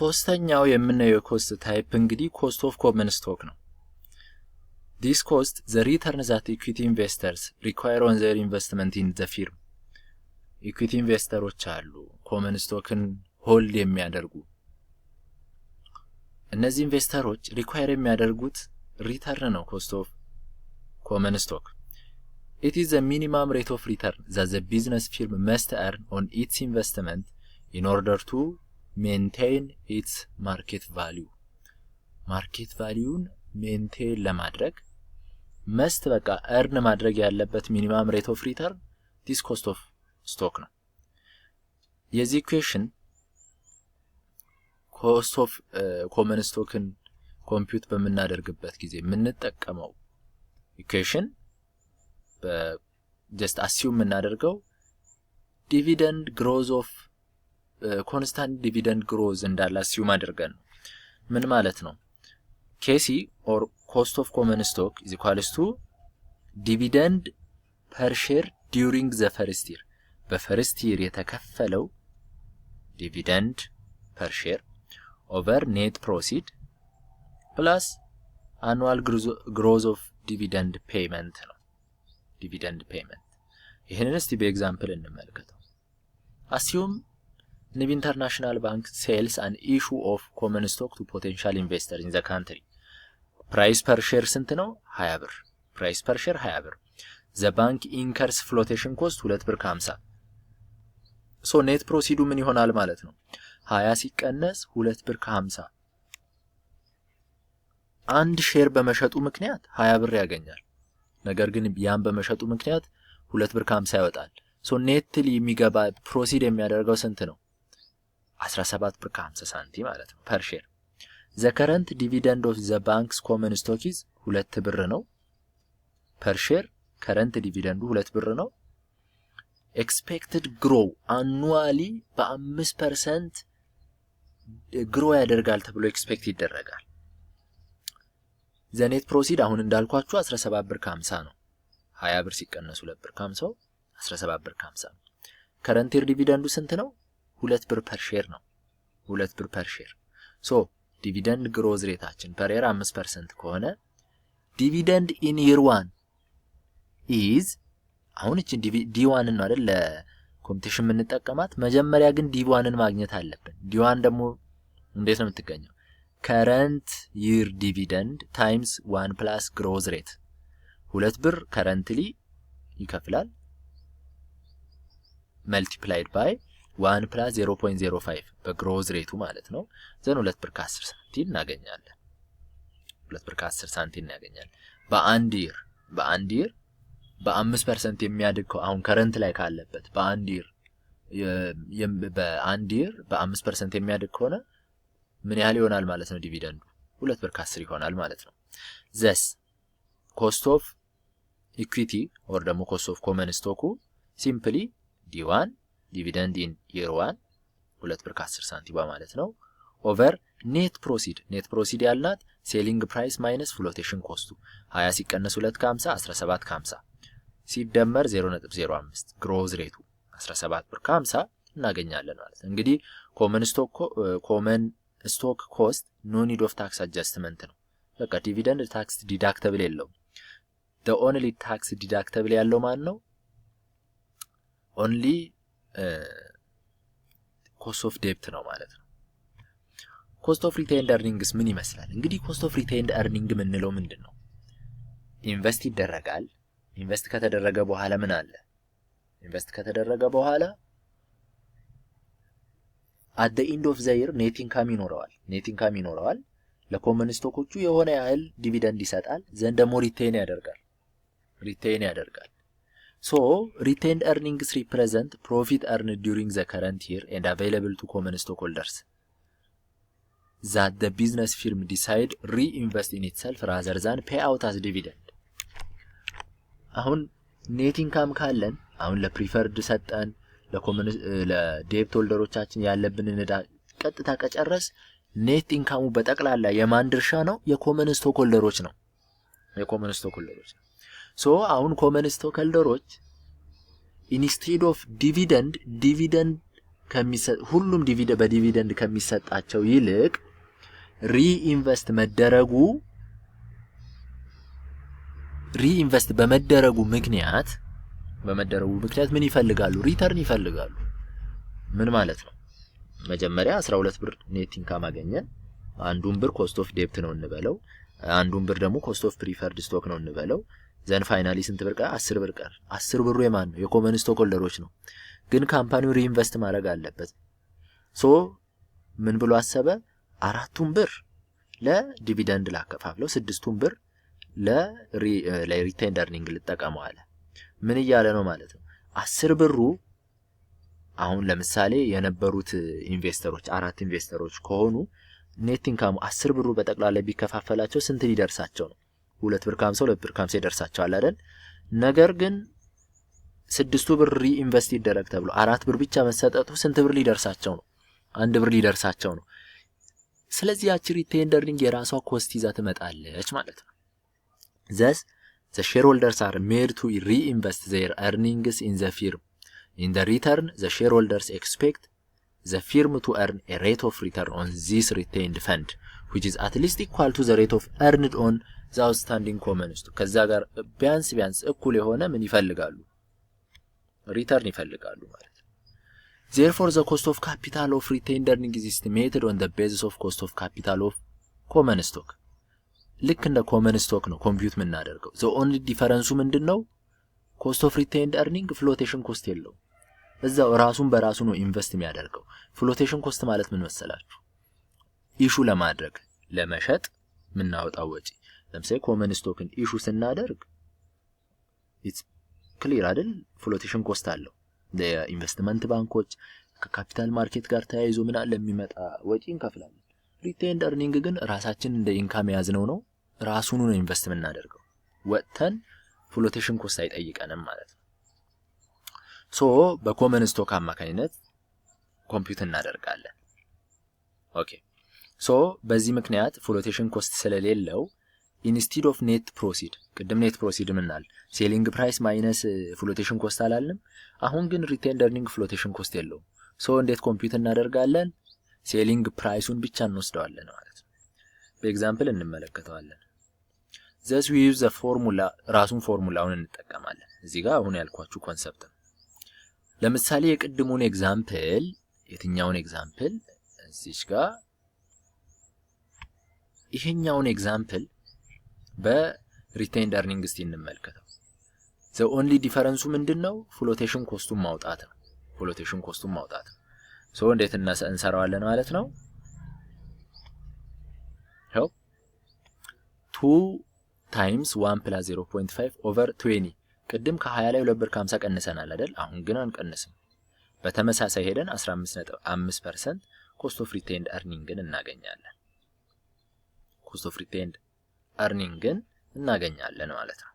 ሶስተኛው የምናየው የኮስት ታይፕ እንግዲህ ኮስት ኦፍ ኮመን ስቶክ ነው። this cost the return that equity investors require on their investment in the firm. equity investors አሉ ኮመን ስቶክን ሆልድ የሚያደርጉ እነዚህ ኢንቨስተሮች ሪኳየር የሚያደርጉት ሪተርን ነው ኮስት ኦፍ ኮመን ስቶክ it is the minimum rate of return that the business firm must earn on its investment in order to maintain its market value. market value maintain ለማድረግ must በቃ earn ማድረግ ያለበት minimum rate of return this cost of stock ነው። የዚህ ኢኩዌሽን cost of common stockን ኮምፒውት በመናደርግበት ጊዜ የምንጠቀመው ኢኩዌሽን just assume የምናደርገው dividend growth of constant dividend growth እንዳለ assume አድርገን ምን ማለት ነው KC or cost of common stock is equals to dividend per share during the first year በfirst year የተከፈለው dividend per share over net proceed plus annual growth of dividend payment ነው dividend payment ይሄንን እስቲ በኤግዛምፕል እንመልከተው assume NIB International Bank sells an issue of common stock to potential investors in the country price per share ስንት ነው 20 ብር price per share 20 ብር the bank incurs flotation cost 2 ብር ከ50 so net proceed ምን ይሆናል ማለት ነው 20 ሲቀነስ 2 ብር ከ50 አንድ ሼር በመሸጡ ምክንያት 20 ብር ያገኛል ነገር ግን ያን በመሸጡ ምክንያት 2 ብር ከ50 ይወጣል so ኔትሊ የሚገባ ፕሮሲድ የሚያደርገው ስንት ነው 17 ብር ከ50 ሳንቲም ማለት ነው per share the current dividend of the bank's common stock is 2 ብር ነው per share current dividend 2 ብር ነው expected grow annually በ5% grow ያደርጋል ተብሎ ኤክስፔክት ይደረጋል the net proceed አሁን እንዳልኳችሁ 17 ብር ከ50 ነው 20 ብር ሲቀነስ 2 ብር ከ50 17 ብር ከ50 current year dividend ስንት ነው 2 ብር per share ነው 2 ብር per share so dividend growth rateአችን per year 5% ከሆነ dividend in year 1 is አሁን እቺ D1 ነው አይደል ለኮምፒቲሽን የምንጠቀማት መጀመሪያ ግን D1ን ማግኘት አለብን D1 ደግሞ እንዴት ነው የምትገኘው current year dividend times 1 plus growth rate 2 ብር currently ይከፍላል multiplied by 1 plus 0.05 በgrowth rate ማለት ነው ዘን 2 ብር ከ10 ሳንቲም እናገኛለን 2 ብር ከ10 ሳንቲም እናገኛለን በአንድ year በ5% የሚያድግ አሁን current ላይ ካለበት በአንድ year በ5% የሚያድግ ከሆነ ምን ያህል ይሆናል ማለት ነው ዲቪደንዱ 2 ብር ከ10 ይሆናል ማለት ነው thus cost of equity or ደግሞ cost of common stock simply D1 dividend in year 1 2 ብር ከ10 ሳንቲም ማለት ነው over net proceed ያልናት selling price minus flotation cost 20 ሲቀነስ 2 ከ50 17 ከ50 ሲደመር 0.05 growth rate 17 ብር ከ50 እናገኛለን ማለት ነው እንግዲህ common stock cost no need of tax adjustment ነው በቃ dividend tax deductible የለውም the only tax deductible ያለው ማን ነው only cost of debt ነው ማለት ነው cost of retained earnings ምን ይመስላል እንግዲህ cost of retained earning ምንለው ምንድነው ኢንቨስት ይደረጋል ኢንቨስት ከተደረገ በኋላ ምን አለ ኢንቨስት ከተደረገ በኋላ at the end of the year net income ይኖረዋል ለኮመን ስቶኮቹ የሆነ ያህል ዲቪደንድ ይሰጣል ዘንድ ደግሞ ሪቴን ያደርጋል so retained earnings represent profit earned during the current year and available to common stockholders that the business firm decide reinvest in itself rather than pay out as dividend አሁን net income ካለን አሁን ለፕሪፈርድ ሰጠን ለኮመን ለዴብት ሆልደሮቻችን ያለብንን ዕዳ ቀጥታ ከጨረስ ኔት ኢንካሙ በጠቅላላ የማን ድርሻ ነው የኮመን ስቶክ ሆልደሮች ነው ሶ አሁን ኮመን ስቶክ ሆልደሮች ኢንስቴድ ኦፍ ዲቪደንድ ሁሉም በዲቪደንድ ከሚሰጣቸው ይልቅ ሪኢንቨስት በመደረጉ ምክንያት ምን ይፈልጋሉ? ሪተርን ይፈልጋሉ። ምን ማለት ነው? መጀመሪያ 12 ብር ኔት ኢንካም አገኘን። አንዱን ብር ኮስት ኦፍ ዴፕት ነው እንበለው፣ አንዱን ብር ደግሞ ኮስት ኦፍ ፕሪፈርድ ስቶክ ነው እንበለው። ዘን ፋይናሊ ስንት ብር ቀረ? 10 ብር ቀረ። 10 ብሩ የማን ነው? የኮመን ስቶክ ሆልደሮች ነው። ግን ካምፓኒው ሪኢንቨስት ማድረግ አለበት። ሶ ምን ብሎ አሰበ? 4ቱን ብር ለዲቪደንድ ላከፋፍለው፣ 6ቱን ብር ለሪቴይንድ ኤርኒንግ ልጠቀመው አለ። ምን እያለ ነው ማለት ነው? 10 ብሩ አሁን ለምሳሌ የነበሩት ኢንቨስተሮች 4 ኢንቨስተሮች ከሆኑ ኔት ኢንካሙ 10 ብሩ በጠቅላላ ቢከፋፈላቸው ስንት ሊደርሳቸው ነው? 2 ብር 50 2 ብር 50 ይደርሳቸዋል አይደል? ነገር ግን 6ቱ ብር ሪኢንቨስት ይደረግ ተብሎ 4 ብር ብቻ መሰጠቱ ስንት ብር ሊደርሳቸው ነው? 1 ብር ሊደርሳቸው ነው። ስለዚህ ያቺ ሪቴይንድ ኤርኒንግ የራሷ ኮስት ይዛ ትመጣለች ማለት ነው። thus the shareholders are made to reinvest their earnings in the firm. In the return, the shareholders expect the firm to earn a rate of return on this retained fund, which is at least equal to the rate of earned on the outstanding common stock. ከዛ ጋር ቢያንስ እኩል የሆነ ምን ይፈልጋሉ? ሪተርን ይፈልጋሉ ማለት ነው። Therefore, the cost of capital of retained earnings is estimated on the basis of cost of capital of common stock. ልክ እንደ ኮመን ስቶክ ነው ኮምፒውት የምናደርገው። the only difference ምንድነው? cost of retained earning ፍሎቴሽን ኮስት የለው። እዛው ራሱን በራሱ ነው ኢንቨስት የሚያደርገው። ፍሎቴሽን ኮስት ማለት ምን መሰላችሁ? ኢሹ ለማድረግ ለመሸጥ ምናወጣው ወጪ። ለምሳሌ ኮመን ስቶክን ኢሹ ስናደርግ ኢትስ ክሊር አይደል? ፍሎቴሽን ኮስት አለው። ለኢንቨስትመንት ባንኮች ከካፒታል ማርኬት ጋር ተያይዞ ምን አለ የሚመጣ ወጪ እንከፍላለን። ሪቴይንድ ኤርኒንግ ግን ራሳችን እንደ ኢንካም ያዝነው ነው ራሱን ነው ኢንቨስት የምናደርገው። ወጥተን ፍሎቴሽን ኮስት አይጠይቀንም ማለት ነው። ሶ በኮመን ስቶክ አማካኝነት ኮምፒውት እናደርጋለን። ኦኬ ሶ በዚህ ምክንያት ፍሎቴሽን ኮስት ስለሌለው ኢንስቲድ ኦፍ ኔት ፕሮሲድ ቅድም ኔት ፕሮሲድ ምናል ሴሊንግ ፕራይስ ማይነስ ፍሎቴሽን ኮስት አላለም። አሁን ግን ሪቴይንድ ኤርኒንግ ፍሎቴሽን ኮስት የለውም። ሶ እንዴት ኮምፒውት እናደርጋለን? ሴሊንግ ፕራይሱን ብቻ እንወስደዋለን ማለት ነው። በኤግዛምፕል እንመለከተዋለን። thus we use the formula ራሱን ፎርሙላውን እንጠቀማለን። እዚህ ጋር አሁን ያልኳችሁ ኮንሰፕት ነው። ለምሳሌ የቅድሙን ኤግዛምፕል የትኛውን ኤግዛምፕል እዚች ጋር ይሄኛውን ኤግዛምፕል በሪቴይንድ ኤርኒንግ እስቲ እንመልከተው። the only difference ምንድነው? ፍሎቴሽን ኮስቱን ማውጣት ነው። ሶ እንዴት እንሰራዋለን ማለት ነው? ሄው 2 times 1 plus 0.5 over 20 ቅድም ከ20 ላይ 2 ብር 50 ቀንሰናል አይደል? አሁን ግን አንቀንስም። በተመሳሳይ ሄደን 15.5% ኮስት ኦፍ ሪቴይንድ ኤርኒንግን እናገኛለን ማለት ነው።